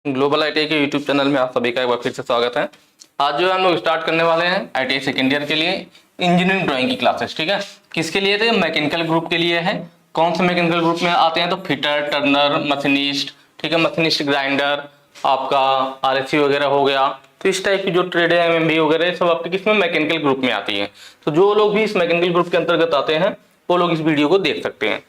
Global ITI के YouTube channel में आप सभी का एक बार फिर से स्वागत है। आज जो है हम लोग स्टार्ट करने वाले हैं आईटीआई सेकेंड ईयर के लिए इंजीनियरिंग ड्राइंग की क्लासेस। ठीक है, किसके लिए थे? मैकेनिकल ग्रुप के लिए है। कौन से मैकेनिकल ग्रुप में आते हैं? तो फिटर, टर्नर, मशीनिस्ट, ठीक है, मशीनिस्ट, ग्राइंडर, आपका आरएससी वगैरह हो गया। तो इस टाइप की जो ट्रेड है, एमएमबी वगैरह, सब आपके किसमें? मैकेनिकल ग्रुप में आती है। तो जो लोग भी इस मैकेनिकल ग्रुप के अंतर्गत आते हैं वो लोग इस वीडियो को देख सकते हैं।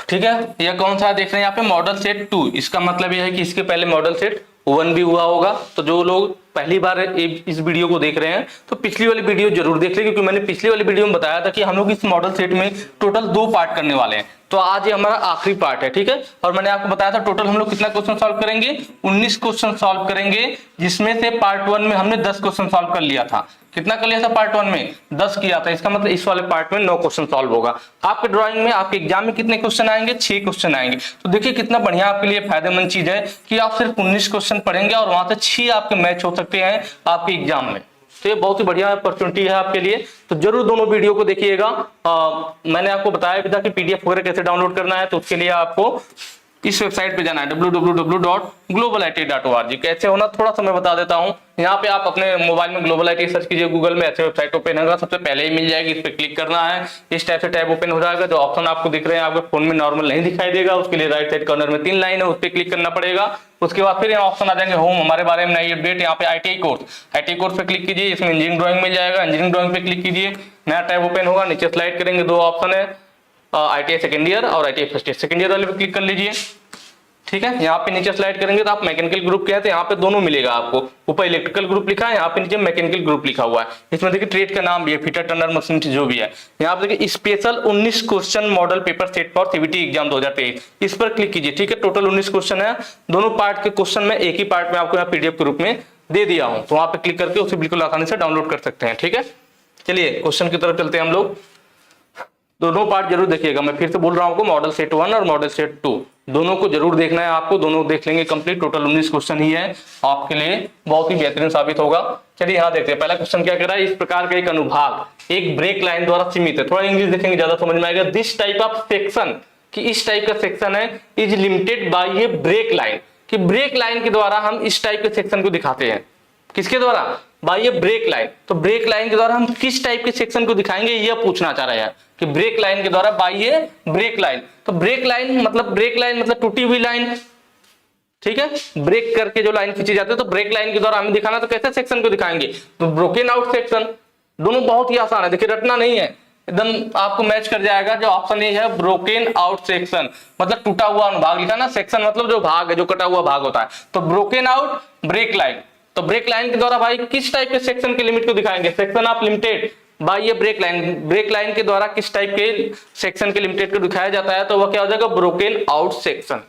ठीक है, यह कौन सा देख रहे हैं यहाँ पे? Model set 2। इसका मतलब यह है कि इसके पहले मॉडल सेट 1 भी हुआ होगा। तो जो लोग पहली बार इस वीडियो को देख रहे हैं तो पिछली वाली वीडियो जरूर देख लें, क्योंकि मैंने पिछली वाली वीडियो में बताया था कि हम लोग इस मॉडल सेट में टोटल 2 पार्ट करने वाले हैं। तो आज ये हमारा आखिरी पार्ट है। ठीक है, और मैंने आपको बताया था टोटल हम लोग कितना क्वेश्चन सॉल्व करेंगे? 19 क्वेश्चन सॉल्व करेंगे, जिसमें से पार्ट 1 में हमने 10 क्वेश्चन सॉल्व कर लिया था। कितना कर लिया था? पार्ट 1 में 10 किया था। इसका मतलब इस वाले पार्ट में 9 क्वेश्चन सॉल्व होगा। आपके ड्राइंग में, आपके एग्जाम में कितने क्वेश्चन आएंगे? 6 क्वेश्चन आएंगे। तो देखिए कितना बढ़िया आपके लिए फायदेमंद चीज है कि आप सिर्फ 19 क्वेश्चन पढ़ेंगे और वहां से 6 आपके मैच हो सकते हैं आपके एग्जाम में। तो ये बहुत ही बढ़िया अपॉर्चुनिटी है आपके लिए। तो जरूर दोनों वीडियो को देखिएगा। मैंने आपको बताया भी था कि पीडीएफ वगैरह कैसे डाउनलोड करना है। तो उसके लिए आपको इस वेबसाइट पे जाना है www.globaliT.org। कैसे होना थोड़ा सा मैं बता देता हूं। यहाँ पे आप अपने मोबाइल में ग्लोबल आईटी सर्च कीजिए, गूगल में ऐसे वेबसाइट ओपन होगा, सबसे पहले ही मिल जाएगी। इस पे क्लिक करना है, इस टाइप से टैब ओपन हो जाएगा। जो ऑप्शन आपको दिख रहे हैं आपके फोन में नॉर्मल नहीं दिखाई देगा, उसके लिए राइट साइड कॉर्नर में 3 लाइन है, उस पर क्लिक करना पड़ेगा। उसके बाद फिर यहाँ ऑप्शन आ जाएंगे होम, हमारे बारे में नई अपडेट। यहाँ पे आईटीआई कोर्स पे क्लिक कीजिए, इसमें इंजीनियरिंग ड्राइंग मिल जाएगा। इंजीनियरिंग ड्राइंग पे क्लिक कीजिए, नया टैब ओपन होगा। नीचे स्लाइड करेंगे, 2 ऑप्शन है, आईटीआई सेकेंड ईयर और ITI first year. Second year वाले पे क्लिक कर लीजिए। ठीक है, यहाँ पे नीचे स्लाइड करेंगे तो आप मैकेनिकल ग्रुप के हैं, तो यहाँ पे दोनों मिलेगा आपको। ऊपर इलेक्ट्रिकल ग्रुप लिखा है, यहाँ पे नीचे मैकेनिकल ग्रुप लिखा हुआ है। इसमें देखिए ट्रेड का नाम भी है, फिटर, टर्नर, मशीन, जो भी है। यहाँ पे देखिए special 19 question model paper set for CBT exam 2023, इस पर क्लिक कीजिए। ठीक है, टोटल 19 क्वेश्चन है। दोनों पार्ट के क्वेश्चन में एक ही पार्ट में आपको यहाँ पीडीएफ के रूप में दे दिया हूँ। तो वहां पे क्लिक करके उसे बिल्कुल आसानी से डाउनलोड कर सकते हैं। ठीक है, चलिए क्वेश्चन की तरफ चलते हैं हम लोग। दोनों पार्ट जरूर देखिएगा। मैं फिर से बोल रहा हूँ, मॉडल सेट 1 और मॉडल सेट 2 दोनों को जरूर देखना है आपको। दोनों देख लेंगे कंप्लीट। टोटल 19 क्वेश्चन ही है, आपके लिए बहुत ही बेहतरीन साबित होगा। चलिए यहाँ देखते हैं। पहला क्वेश्चन क्या कह रहा है? इस प्रकार का एक अनुभाग एक ब्रेक लाइन द्वारा सीमित है। थोड़ा इंग्लिश देखेंगे ज्यादा समझ में आएगा। दिस टाइप ऑफ सेक्शन, कि इस टाइप का सेक्शन है, is limited by a break line, कि ब्रेक लाइन के द्वारा हम इस टाइप के सेक्शन को दिखाते हैं। किसके द्वारा? बाय ये ब्रेक लाइन। तो ब्रेक लाइन के द्वारा हम किस टाइप के सेक्शन को दिखाएंगे, यह पूछना चाह रहे हैं कि ब्रेक लाइन के द्वारा बाय ये ब्रेक लाइन। तो ब्रेक लाइन मतलब टूटी हुई लाइन। ठीक है, ब्रेक करके जो लाइन खींची जाती है, तो ब्रेक लाइन के द्वारा हमें दिखाना, तो कैसे सेक्शन को दिखाएंगे? तो ब्रोकन आउट सेक्शन। दोनों बहुत ही आसान है, देखिए रटना नहीं है, एकदम आपको मैच कर जाएगा। जो ऑप्शन ए है ब्रोकन आउट सेक्शन, मतलब टूटा हुआ अनुभाग लिखा ना। सेक्शन मतलब जो भाग है, जो कटा हुआ भाग होता है। तो ब्रोकन आउट ब्रेक लाइन। तो ब्रेक लाइन के द्वारा भाई किस टाइप के सेक्शन के लिमिट को दिखाएंगे? सेक्शन ऑफ लिमिटेड बाय ये ब्रेक लाइन। ब्रेक लाइन के द्वारा किस टाइप के सेक्शन के लिमिटेड को दिखाया जाता है? तो वह क्या हो जाएगा? Broken out section.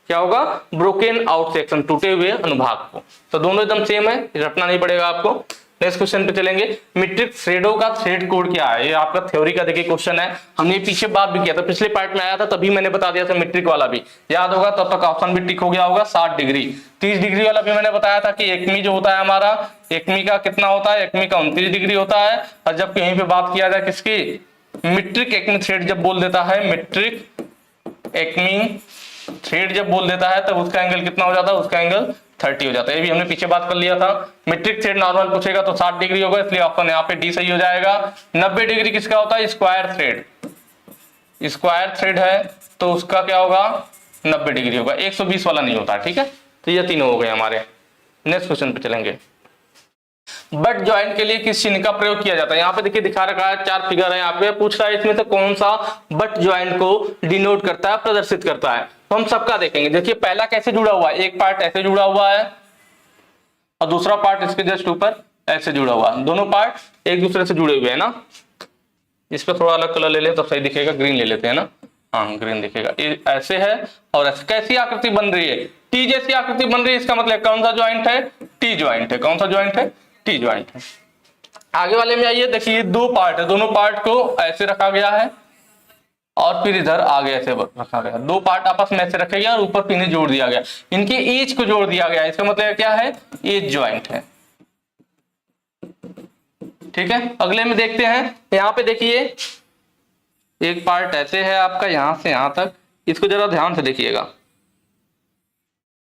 क्या होगा? ब्रोकन आउट सेक्शन, टूटे हुए अनुभाग को। तो दोनों एकदम सेम है, रटना नहीं पड़ेगा आपको। नेक्स्ट क्वेश्चन पे चलेंगे। मीट्रिक थ्रेडों का थ्रेड कोड क्या है? ये आपका थ्योरी का देखिए क्वेश्चन है। हमने पीछे बात भी किया था, पिछले पार्ट में आया था, तभी मैंने बता दिया था। मीट्रिक वाला भी याद होगा, तब तक ऑप्शन भी टिक हो गया होगा। 60 डिग्री। 30 डिग्री वाला भी मैंने बताया था कि एकमी जो होता है हमारा, एकमी का कितना होता है? एकमी का 29 डिग्री होता है। और जब कहीं पे बात किया जाए किसकी, मीट्रिक एकमी थ्रेड जब बोल देता है, मीट्रिक एकमी थ्रेड जब बोल देता है, तब उसका एंगल कितना हो जाता है? उसका एंगल 30 हो जाता है। ये भी हमने पीछे बात कर लिया था। मीट्रिक थ्रेड नॉर्मल पूछेगा तो 60 डिग्री होगा, इसलिए ऑप्शन यहाँ पे डी सही हो जाएगा। 90 डिग्री किसका होता है? Square thread. स्क्वायर थ्रेड है तो उसका क्या होगा? 90 डिग्री होगा, 120 वाला नहीं होता। ठीक है, तो ये तीनों हो गए हमारे। नेक्स्ट क्वेश्चन पे चलेंगे। बट ज्वाइंट के लिए किस चिन्ह का प्रयोग किया जाता है? यहाँ पे देखिए दिखा रखा है, 4 फिगर है। यहाँ पे पूछ रहा है इसमें से कौन सा बट ज्वाइंट को डिनोट करता है, प्रदर्शित करता है। तो हम सबका देखेंगे। देखिए पहला कैसे जुड़ा हुआ है? एक पार्ट ऐसे जुड़ा हुआ है और दूसरा पार्ट इसके जस्ट ऊपर ऐसे जुड़ा हुआ है। दोनों पार्ट एक दूसरे से जुड़े हुए हैं ना। इस पर थोड़ा अलग कलर ले लें तो सही दिखेगा। ग्रीन ले लेते हैं ना, हाँ ग्रीन दिखेगा। ये ऐसे है और ऐसे। कैसी आकृति बन रही है? टी जैसी आकृति बन रही है। इसका मतलब कौन सा ज्वाइंट है? टी ज्वाइंट है। कौन सा ज्वाइंट है? टी ज्वाइंट है। आगे वाले में आइए, देखिए 2 पार्ट है। दोनों पार्ट को ऐसे रखा गया है और फिर इधर आगे ऐसे रखा गया। 2 पार्ट आपस में ऐसे रखे गए और ऊपर पिने जोड़ दिया गया। इनके एज को जोड़ दिया गया। इसका मतलब क्या है? एज ज्वाइंट है। ठीक है, अगले में देखते हैं। यहाँ पे देखिए एक पार्ट ऐसे है आपका, यहां से यहां तक। इसको जरा ध्यान से देखिएगा।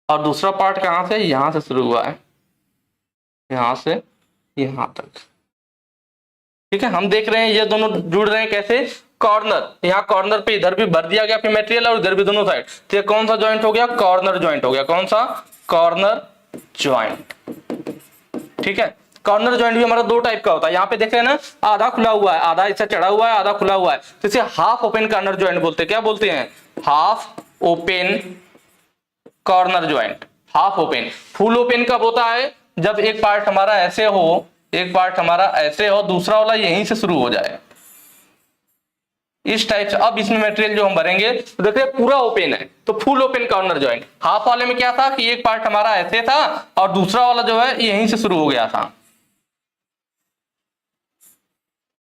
और दूसरा पार्ट कहाँ से, यहां से शुरू हुआ है, यहां से यहां तक। ठीक है, हम देख रहे हैं ये दोनों जुड़ रहे हैं कैसे, कॉर्नर, यहाँ कॉर्नर पे इधर भी भर दिया गया फिर मटेरियल और इधर भी दोनों साइड, तो ये कौन सा जॉइंट हो गया, कॉर्नर जॉइंट हो गया। कौन सा, कॉर्नर जॉइंट। ठीक है, कॉर्नर जॉइंट भी हमारा दो टाइप का होता है, यहाँ पे देख रहे हैं ना, आधा खुला हुआ है, आधा इससे चढ़ा हुआ है, आधा खुला हुआ है, तो इसे हाफ ओपन कॉर्नर जॉइंट बोलते हैं। क्या बोलते हैं, half open corner joint. Half open, full open कब होता है, जब एक पार्ट हमारा ऐसे हो, एक पार्ट हमारा ऐसे हो, दूसरा वाला यहीं से शुरू हो जाए, इस टाइप से। अब इसमें मटेरियल जो हम भरेंगे तो देखिए पूरा ओपन है, तो full open corner joint. Half वाले में क्या था कि एक पार्ट हमारा ऐसे था और दूसरा वाला जो है यहीं से शुरू हो गया था,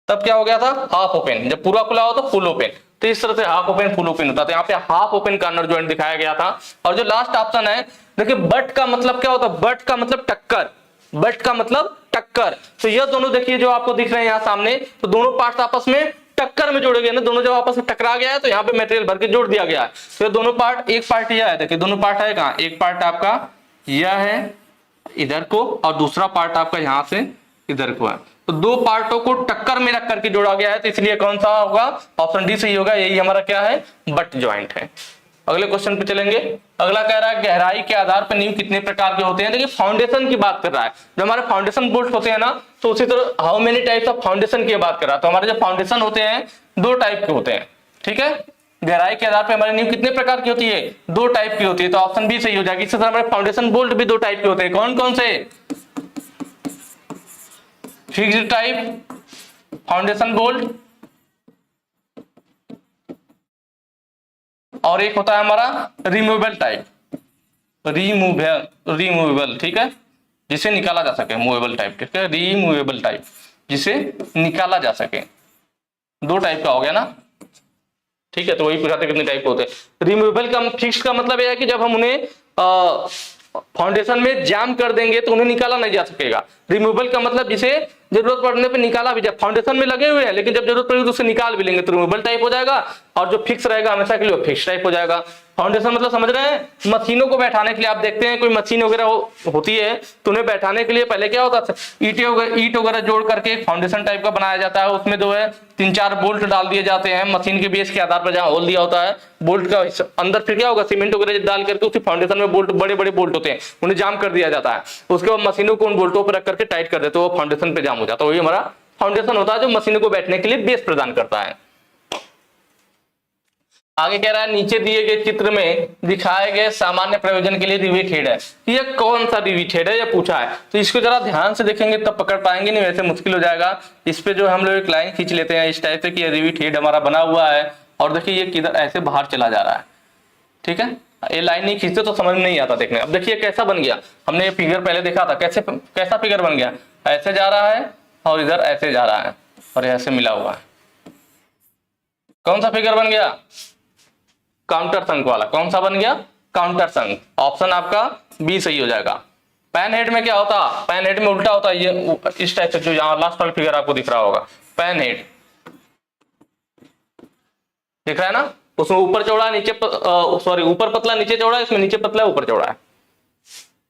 तब क्या हो गया था, हाफ ओपन। जब पूरा खुला हो तो फुल ओपन, तो इस तरह से हाफ ओपन फुल ओपन होता था। यहाँ पे हाफ ओपन कॉर्नर जॉइंट दिखाया गया था। और जो लास्ट ऑप्शन है, देखिए बट का मतलब क्या होता है, बट का मतलब टक्कर, बट का मतलब टक्कर। तो ये दोनों देखिए जो आपको दिख रहे हैं यहाँ सामने, तो दोनों पार्ट्स आपस में टक्कर में जोड़े गए ना, दोनों जब आपस में टकरा गया है तो यहाँ पे मटेरियल भर के जोड़ दिया गया है। तो ये दोनों पार्ट, एक पार्ट यह है, देखिए दोनों पार्ट है कहाँ, एक पार्ट आपका यह है इधर को और दूसरा पार्ट आपका यहाँ से इधर को है, तो दो पार्टों को टक्कर में रख करके जोड़ा गया है, तो इसलिए कौन सा होगा, ऑप्शन डी सही होगा। यही हमारा क्या है, बट जॉइंट है। अगले क्वेश्चन पे चलेंगे। अगला कह रहा है गहराई के आधार पर नींव कितने प्रकार के होते हैं। देखिए फाउंडेशन की बात कर रहा है, जो हमारे फाउंडेशन बोल्ट होते हैं ना, तो उसी तरह how many types of foundation की बात कर रहा है। तो हमारे जो फाउंडेशन होते हैं दो टाइप के होते हैं। ठीक है, गहराई के आधार पर हमारी नींव कितने प्रकार की होती है, दो टाइप की होती है, तो ऑप्शन बी सही हो जाएगी। इसी तरह हमारे फाउंडेशन बोल्ट भी दो टाइप के होते हैं। कौन कौन से, फिक्स्ड टाइप फाउंडेशन बोल्ट और एक होता है हमारा रिमूवेबल टाइप, रिमूवेबल। ठीक है, जिसे निकाला जा सके, मूवेबल टाइप। ठीक है, रिमूवेबल टाइप, जिसे निकाला जा सके, दो टाइप का हो गया ना। ठीक है, तो वही पूछा था कितने टाइप होते हैं। रिमूवेबल का फिक्स का मतलब यह है कि जब हम उन्हें फाउंडेशन में जाम कर देंगे तो उन्हें निकाला नहीं जा सकेगा। रिमूवेबल का मतलब जिसे जरूरत पड़ने पे निकाला भी जाए, फाउंडेशन में लगे हुए हैं लेकिन जब जरूरत पड़ेगी तो उसे निकाल भी लेंगे, तो रिमूवेबल टाइप हो जाएगा। और जो फिक्स रहेगा हमेशा के लिए फिक्स टाइप हो जाएगा। फाउंडेशन मतलब समझ रहे हैं, मशीनों को बैठाने के लिए आप देखते हैं कोई मशीन वगैरह होती है तो उन्हें बैठाने के लिए पहले क्या होता है, ईट वगैरह जोड़ करके फाउंडेशन टाइप का बनाया जाता है। उसमें जो है 3-4 बोल्ट डाल दिए जाते हैं मशीन के बेस के आधार पर, जहां होल दिया होता है बोल्ट का अंदर, फिर क्या होगा, सीमेंट वगैरह डाल करके उसी फाउंडेशन में बोल्ट, बड़े बड़े बोल्ट होते हैं, उन्हें जाम कर दिया जाता है। उसके बाद मशीनों को उन बोल्टों पर रख करके टाइट कर देते हैं, वो फाउंडेशन पे जाम हो जाता है। वही हमारा फाउंडेशन होता है जो मशीनों को बैठने के लिए बेस प्रदान करता है। आगे कह रहा है नीचे दिए गए चित्र में दिखाए गए सामान्य प्रयोजन के लिए रिवेट हेड है, ये कौन सा रिवेट हेड है, ये पूछा है। तो इसको जरा ध्यान से देखेंगे तब पकड़ पाएंगे, नहीं वैसे मुश्किल हो जाएगा। इस पे जो हम लोग एक लाइन खींच लेते हैं इस टाइप से कि ये रिवेट हेड हमारा बना हुआ है, और देखिए ये किधर ऐसे बाहर चला जा रहा है। ठीक है, ये लाइन नहीं खींचते तो समझ में नहीं आता देखने। अब देखिए कैसा बन गया, हमने ये फिगर पहले देखा था, कैसा फिगर बन गया, ऐसे जा रहा है और इधर ऐसे जा रहा है और ऐसे मिला हुआ है। कौन सा फिगर बन गया, काउंटर संक वाला। कौन सा बन गया, काउंटर संक। ऑप्शन आपका बी सही हो जाएगा। पैन हेड में क्या होता, पैन हेड में उल्टा होता है, ये इस टाइप से, जो यहाँ लास्ट वाला फिगर आपको दिख रहा होगा, पैन हेड दिख रहा है ना, उसमें ऊपर चौड़ा नीचे सॉरी ऊपर पतला नीचे चौड़ा, इसमें नीचे पतला ऊपर चौड़ा है।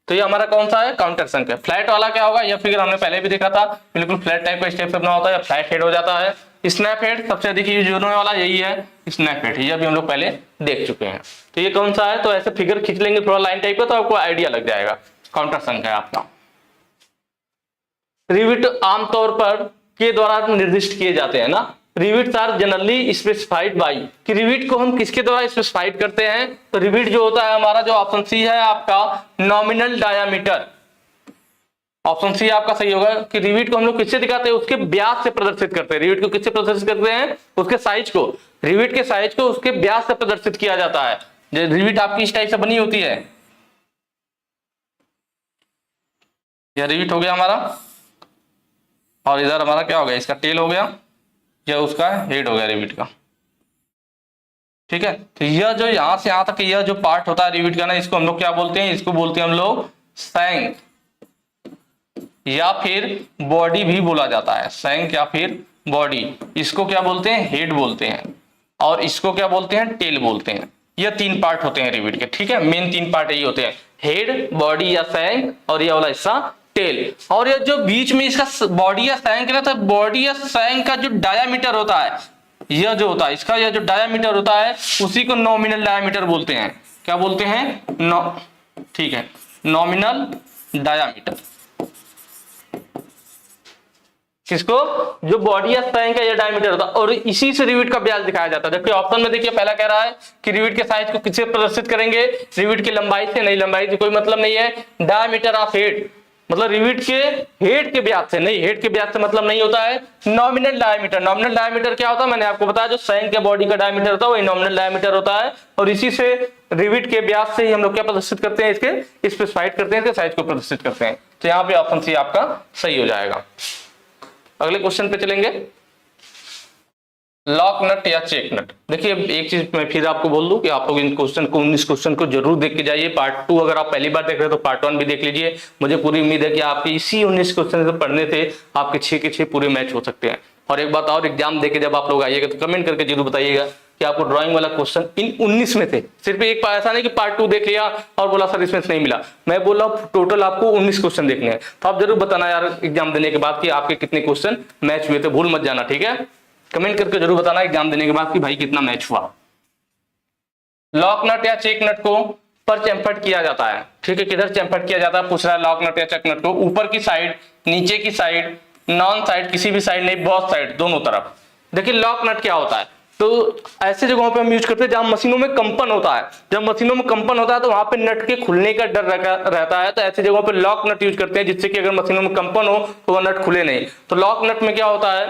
तो ये हमारा कौन सा है, काउंटर संक है। फ्लैट वाला क्या होगा, यह फिगर हमने पहले भी देखा था, बिल्कुल फ्लैट टाइप का स्टेप से बना होता है, फ्लैट हेड हो जाता है। स्नैप हेड सबसे अधिक यूज होने वाला यही है, स्नैप हेड, ये भी हम लोग पहले देख चुके हैं। तो ये कौन सा है, तो ऐसे फिगर खींच लेंगे थोड़ा लाइन टाइप का तो आपको आइडिया लग जाएगा, काउंटर संक है आपका। रिविट आमतौर पर के द्वारा निर्दिष्ट किए जाते हैं ना, rivets are generally specified by, कि रिविट को हम किसके द्वारा स्पेसिफाइड करते हैं, तो रिविट जो होता है हमारा, जो ऑप्शन सी है आपका, नॉमिनल डायामीटर। ऑप्शन सी आपका सही होगा कि रिविट को हम लोग किससे दिखाते हैं, उसके व्यास से प्रदर्शित करते हैं। रिविट को किससे प्रदर्शित करते हैं, उसके साइज को, रिविट के साइज को उसके व्यास से प्रदर्शित किया जाता है। जो रिविट आपकी इस टाइप से बनी होती है, यह रिविट हो गया हमारा, और इधर हमारा क्या हो गया, इसका टेल हो गया, यह उसका हेड हो गया रिविट का। ठीक है, तो यह जो यहां से यहां तक यह जो पार्ट होता है रिविट का ना, इसको हम लोग क्या बोलते हैं, इसको बोलते हैं हम लोग शैंक या फिर बॉडी भी बोला जाता है, शैंक या फिर बॉडी। इसको क्या बोलते हैं, हेड बोलते हैं, और इसको क्या बोलते हैं, टेल बोलते हैं। ये 3 पार्ट होते हैं रिविट के, ठीक है। मेन 3 पार्ट यही होते हैं, हेड, बॉडी या सैंक, और ये वाला हिस्सा टेल। और ये जो बीच में इसका बॉडी या सैंक है, तो बॉडी या सैंक का जो डायामीटर होता है, यह जो होता है इसका, यह जो डायामीटर होता है उसी को नॉमिनल डायामीटर बोलते हैं। क्या बोलते हैं? ठीक है, नॉमिनल डायामीटर। किसको? जो बॉडी या सैंक का ये डायमीटर होता है, और इसी से रिविट का व्यास दिखाया जाता है। जबकि ऑप्शन में देखिए पहला कह रहा है कि रिविट के साइज को किससे प्रदर्शित करेंगे? रिविट की लंबाई से। नहीं, लंबाई से कोई मतलब नहीं है। डायमीटर ऑफ हेड मतलब रिविट के हेड के व्यास से, नहीं, हेड के व्यास से मतलब नहीं होता है। नॉमिनल डायमीटर, नॉमिनल डायमीटर क्या होता है? मैंने आपको बताया, जो सैंक के बॉडी का डायमीटर होता है वही नॉमिनल डायमीटर होता है, और इसी से रिविट के व्यास से ही हम लोग क्या प्रदर्शित करते हैं? इसके स्पेसिफाइड करते हैं, इसके साइज को प्रदर्शित करते हैं। तो यहाँ पे ऑप्शन सी आपका सही हो जाएगा। अगले क्वेश्चन पे चलेंगे, लॉक नट या चेक नट। देखिए एक चीज मैं फिर आपको बोल दूं कि आप लोग इन क्वेश्चन को 19 क्वेश्चन को जरूर देख के जाइए। पार्ट 2 अगर आप पहली बार देख रहे हैं तो पार्ट 1 भी देख लीजिए। मुझे पूरी उम्मीद है कि आपके इसी 19 क्वेश्चन से पढ़ने से आपके 6 के 6 पूरे मैच हो सकते हैं। और एक बात और, एग्जाम देके जब आप लोग आइएगा तो कमेंट करके जरूर बताइएगा कि आपको ड्राइंग वाला क्वेश्चन इन 19 में थे। सिर्फ एक ऐसा नहीं कि पार्ट 2 देख लिया और बोला सर इसमें से नहीं मिला। मैं बोल रहा हूँ टोटल आपको 19 क्वेश्चन देखने हैं। तो आप जरूर बताना यार एग्जाम देने के बाद कि आपके कितने क्वेश्चन मैच हुए थे, भूल मत जाना, ठीक है। कमेंट करके जरूर बताना एग्जाम देने के बाद कि भाई कितना मैच हुआ। लॉक नट या चेक नट को पर चैम्फर्ड किया जाता है, ठीक है। किधर चैम्फर्ड किया जाता है पूछ रहा है। लॉक नट या चेक नट को ऊपर की साइड, नीचे की साइड, नॉन साइड, किसी भी साइड नहीं, बहुत साइड, दोनों तरफ। देखिए लॉक नट क्या होता है, तो ऐसे जगहों पे हम यूज करते हैं जहां मशीनों में कंपन होता है। जब मशीनों में कंपन होता है तो वहां पे नट के खुलने का डर रहता है, तो ऐसी जगहों पे लॉक नट यूज करते हैं, जिससे कि अगर मशीनों में कंपन हो तो वह नट खुले नहीं। तो लॉक नट में क्या होता है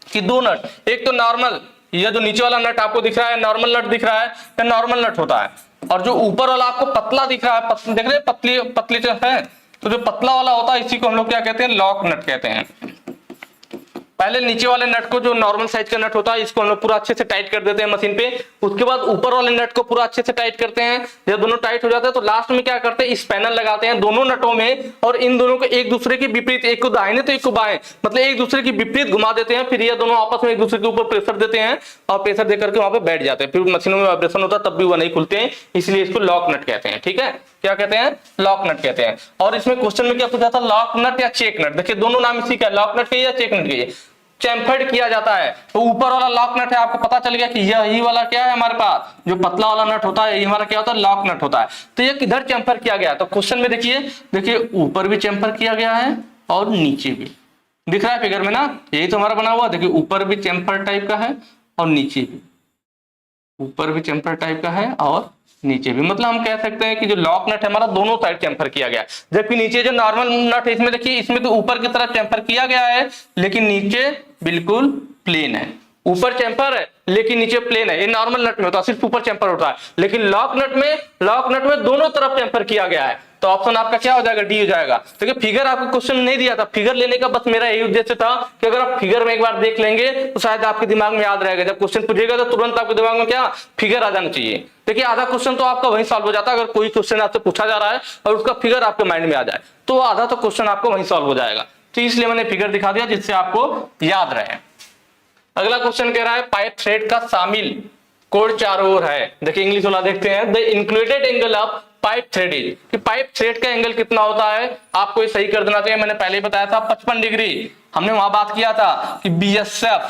कि 2 नट, एक तो नॉर्मल, यह जो नीचे वाला नट आपको दिख रहा है नॉर्मल नट दिख रहा है, यह नॉर्मल नट होता है। और जो ऊपर वाला आपको पतला दिख रहा है, देख रहे हैं पतली पतली है, तो जो पतला वाला होता है इसी को हम लोग क्या कहते हैं? लॉक नट कहते हैं। पहले नीचे वाले नट को, जो नॉर्मल साइज का नट होता है, इसको हम लोग पूरा अच्छे से टाइट कर देते हैं मशीन पे। उसके बाद ऊपर वाले नट को पूरा अच्छे से टाइट करते हैं। जब दोनों टाइट हो जाते हैं तो लास्ट में क्या करते हैं? स्पैनर लगाते हैं दोनों नटों में, और इन दोनों को एक दूसरे के विपरीत, एक को दाहिने तो एक को बाएं, मतलब एक दूसरे के विपरीत घुमा देते हैं। फिर ये दोनों आपस में एक दूसरे के ऊपर प्रेशर देते हैं और प्रेशर देकर के वहां पे बैठ जाते हैं। फिर मशीनों में वाइब्रेशन होता है तब भी वह नहीं खुलते हैं, इसलिए इसको लॉक नट कहते हैं, ठीक है। क्या कहते हैं? लॉक नट कहते हैं। और इसमें क्वेश्चन में क्या पूछा था? लॉक नट या चेक नट। देखिए दोनों नाम इसी का, लॉक नट के या चेक नट के, चैम्फर्ड किया जाता है। तो ऊपर वाला लॉक नट है, आपको पता चल गया कि यही वाला क्या है हमारे पास, जो पतला वाला नट होता है यही हमारा क्या होता है? लॉक नट होता है। तो ये किधर चैम्फर किया गया? तो क्वेश्चन में देखिए ऊपर भी चैम्फर किया गया है और नीचे भी, दिख रहा है फिगर में ना, यही तो हमारा बना हुआ। देखिए ऊपर भी चैम्फर टाइप का है और नीचे भी, ऊपर भी चैम्फर टाइप का है और नीचे भी। मतलब हम कह सकते हैं कि जो लॉक नट है हमारा दोनों साइड चैम्फर किया गया है। जबकि नीचे जो नॉर्मल नट है इसमें देखिए, इसमें तो ऊपर की तरफ चैम्फर किया गया है लेकिन नीचे बिल्कुल प्लेन है। ऊपर चैम्फर है लेकिन नीचे प्लेन है। ये नॉर्मल नट में होता है, सिर्फ ऊपर चैम्फर होता है। लेकिन लॉक नट में दोनों तरफ चैम्फर किया गया है। तो ऑप्शन आपका क्या हो जाएगा? डी हो जाएगा। देखिए फिगर आपको क्वेश्चन नहीं दिया था, फिगर लेने का बस मेरा यही उद्देश्य था कि अगर आप फिगर में एक बार देख लेंगे तो शायद आपके दिमाग में याद रहेगा। जब क्वेश्चन पूछेगा तो तुरंत आपके दिमाग में क्या फिगर आ जाना चाहिए। देखिए आधा क्वेश्चन तो आपका वहीं सॉल्व हो जाता है। अगर कोई क्वेश्चन आपसे पूछा जा रहा है और उसका फिगर आपके माइंड में आ जाए तो आधा तो क्वेश्चन आपको वहीं सॉल्व हो जाएगा। तो इसलिए मैंने फिगर दिखा दिया जिससे आपको याद रहे। अगला क्वेश्चन कह रहा है पाइप थ्रेड का शामिल कोण चारों ओर है। देखिए इंग्लिश वाला देखते हैं। The included angle of pipe thread is, कि पाइप थ्रेड का एंगल कितना होता है आपको ये सही कर देना चाहिए। मैंने पहले ही बताया था 55 डिग्री। हमने वहां बात किया था कि BSF,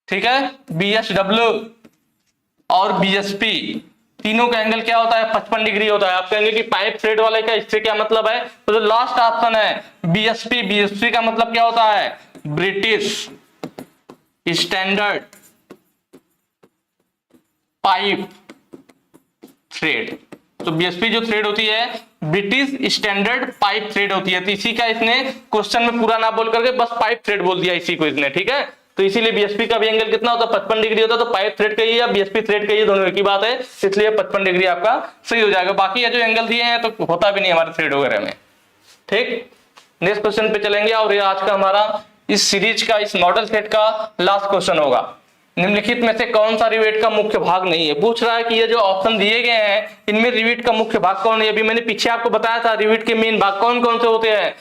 ठीक है, BSW और BSP तीनों का एंगल क्या होता है? 55 डिग्री होता है। आप कहेंगे कि पाइप थ्रेड वाले का इससे क्या मतलब है? तो जो लास्ट ऑप्शन है BSP का मतलब क्या होता है? British standard pipe thread. तो BSP जो थ्रेड होती है ब्रिटिश स्टैंडर्ड पाइप थ्रेड होती है। तो इसी का इसने क्वेश्चन में पूरा ना बोल करके बस पाइप थ्रेड बोल दिया इसी को इसने, ठीक है। तो इसीलिए BSP का भी एंगल कितना होता है? 55 डिग्री होता है। तो पाइप थ्रेड का ही या BSP थ्रेड का ही दोनों एक ही बात है, इसलिए 55 डिग्री आपका सही हो जाएगा। बाकी ये जो एंगल दिए हैं तो होता भी नहीं हमारे थ्रेड वगैरह में, ठीक। नेक्स्ट क्वेश्चन पे चलेंगे और ये आज का हमारा इस सीरीज का, इस मॉडल सेट का लास्ट क्वेश्चन होगा। निम्नलिखित में से कौन सा रिवेट का मुख्य भाग नहीं है? पूछ रहा है कि ये जो ऑप्शन दिए गए हैं इनमें रिवेट का मुख्य भाग कौन है? अभी मैंने पीछे आपको बताया था रिवेट के मेन भाग कौन कौन से होते हैं,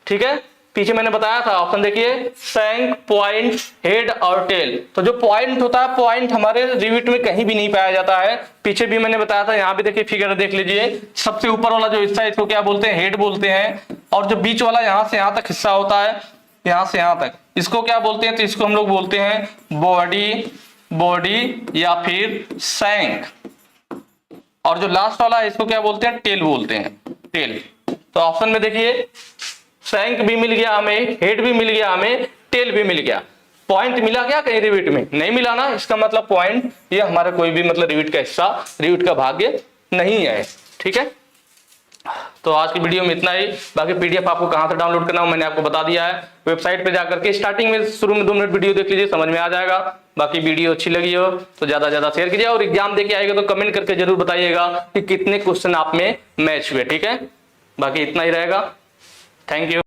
ठीक है। पीछे मैंने बताया था ऑप्शन देखिए, शैंक, पॉइंट, हेड और टेल। तो जो पॉइंट होता है, पॉइंट हमारे रिविट में कहीं भी नहीं पाया जाता है। पीछे भी मैंने बताया था, यहाँ भी देखिए फिगर देख लीजिए, सबसे ऊपर वाला जो हिस्सा है इसको क्या बोलते हैं, हेड बोलते हैं। और जो बीच वाला यहाँ से यहाँ तक हिस्सा होता है, यहाँ से यहाँ तक, इसको क्या बोलते हैं, तो इसको हम लोग बोलते हैं बॉडी या फिर शैंक। और जो लास्ट वाला है इसको क्या बोलते हैं, टेल बोलते हैं, टेल। तो ऑप्शन में देखिए, शैंक भी मिल गया हमें, हेड भी मिल गया हमें, टेल भी मिल गया। पॉइंट मिला क्या कहीं रिविट में? नहीं मिला ना। इसका मतलब पॉइंट ये हमारा कोई भी मतलब रिविट का हिस्सा, रिविट का भाग्य नहीं है। ठीक है, तो आज की वीडियो में इतना ही। बाकी पीडीएफ आपको कहां से डाउनलोड करना हो मैंने आपको बता दिया है। वेबसाइट पे जाकर के स्टार्टिंग में शुरू में 2 मिनट वीडियो देख लीजिए, समझ में आ जाएगा। बाकी वीडियो अच्छी लगी हो तो ज्यादा से ज्यादा शेयर कीजिए, और एग्जाम देके आएगा तो कमेंट करके जरूर बताइएगा कि कितने क्वेश्चन आप में मैच हुए। ठीक है, बाकी इतना ही रहेगा। Thank you.